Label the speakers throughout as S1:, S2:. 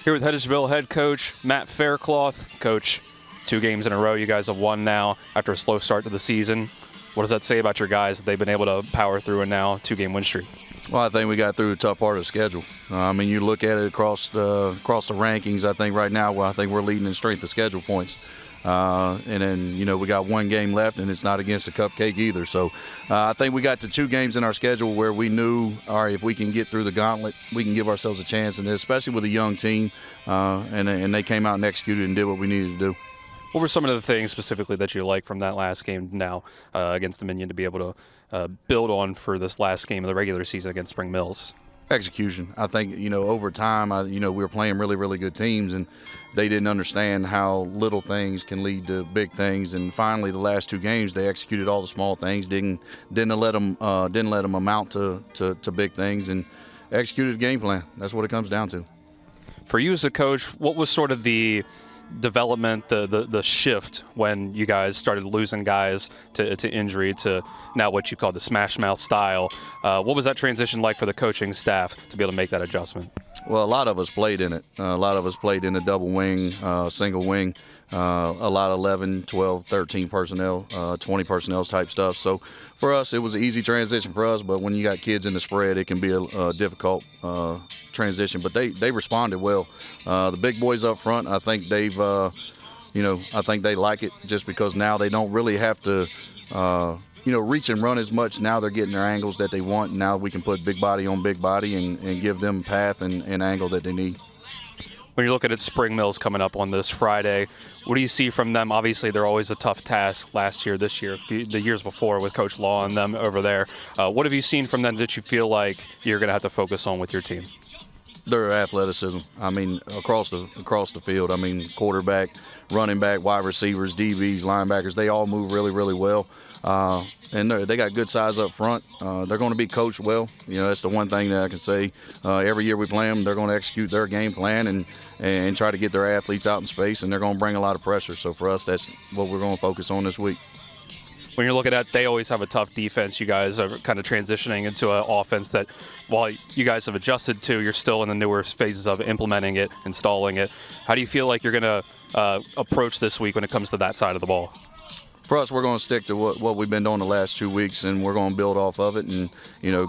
S1: Here with Hedgesville head coach Matt Faircloth. Coach, 2 games in a row you guys have won now after a slow start to the season. What does that say about your guys that they've been able to power through a now 2-game win streak?
S2: Well, I think we got through the tough part of the schedule. You look at it across the rankings. I think right now, I think we're leading in strength of schedule points. And then, we got 1 game left, and it's not against a cupcake either. So I think we got to 2 games in our schedule where we knew, all right, if we can get through the gauntlet, we can give ourselves a chance, and especially with a young team. And they came out and executed and did what we needed to do.
S1: What were some of the things specifically that you like from that last game now against Dominion to be able to build on for this last game of the regular season against Spring Mills?
S2: Execution. I think, over time, we were playing really, really good teams, and they didn't understand how little things can lead to big things. And finally, the last 2 games, they executed all the small things, didn't let them amount to big things, and executed the game plan. That's what it comes down to.
S1: For you as a coach, what was sort of the development, the shift when you guys started losing guys to injury to now what you call the smash mouth style? What was that transition like for the coaching staff to be able to make that adjustment?
S2: Well, a lot of us played in it. A lot of us played in a double wing, single wing, a lot of 11, 12, 13 personnel, 20 personnel type stuff. So for us, it was an easy transition for us, but when you got kids in the spread, it can be a difficult transition. But they responded well. The big boys up front, I think they've, I think they like it just because now they don't really have to, reach and run as much. Now they're getting their angles that they want. Now we can put big body on big body and give them path and angle that they need.
S1: When you're looking at Spring Mills coming up on this Friday, what do you see from them? Obviously, they're always a tough task last year, this year, the years before with Coach Law and them over there. What have you seen from them that you feel like you're going to have to focus on with your team?
S2: Their athleticism. Across the field. Quarterback, running back, wide receivers, DBs, linebackers, they all move really, really well. And they got good size up front. They're going to be coached well. That's the one thing that I can say. Every year we play them, they're going to execute their game plan and try to get their athletes out in space, and they're going to bring a lot of pressure. So for us, that's what we're going to focus on this week.
S1: When you're looking at, they always have a tough defense. You guys are kind of transitioning into an offense that, while you guys have adjusted to, you're still in the newer phases of implementing it, installing it. How do you feel like you're going to approach this week when it comes to that side of the ball?
S2: For us, we're going to stick to what we've been doing the last 2 weeks, and we're going to build off of it and,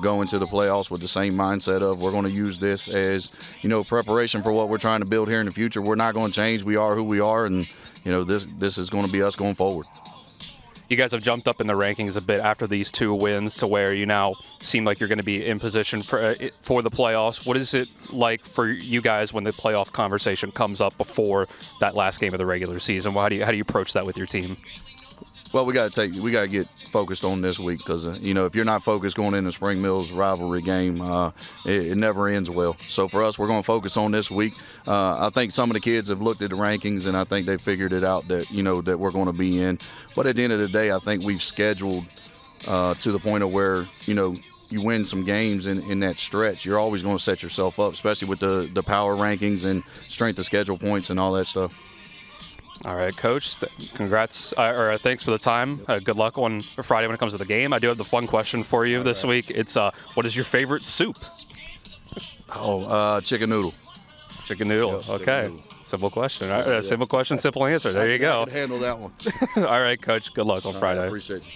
S2: go into the playoffs with the same mindset of we're going to use this as, preparation for what we're trying to build here in the future. We're not going to change. We are who we are, and, this is going to be us going forward.
S1: You guys have jumped up in the rankings a bit after these 2 wins to where you now seem like you're going to be in position for the playoffs. What is it like for you guys when the playoff conversation comes up before that last game of the regular season? How do you approach that with your team?
S2: Well, we got to get focused on this week because, if you're not focused going into Spring Mills rivalry game, it never ends well. So for us, we're going to focus on this week. I think some of the kids have looked at the rankings, and I think they figured it out that, that we're going to be in. But at the end of the day, I think we've scheduled to the point of where, you win some games in that stretch. You're always going to set yourself up, especially with the power rankings and strength of schedule points and all that stuff.
S1: All right, Coach, congrats, or thanks for the time. Good luck on Friday when it comes to the game. I do have the fun question for you this week. It's what is your favorite soup?
S2: Chicken noodle.
S1: Chicken noodle,
S2: Yep,
S1: okay.
S2: chicken noodle.
S1: Simple question. All right, simple question, simple answer. There you go.
S2: I can handle that one.
S1: All right, Coach, good luck on Friday.
S2: I appreciate you.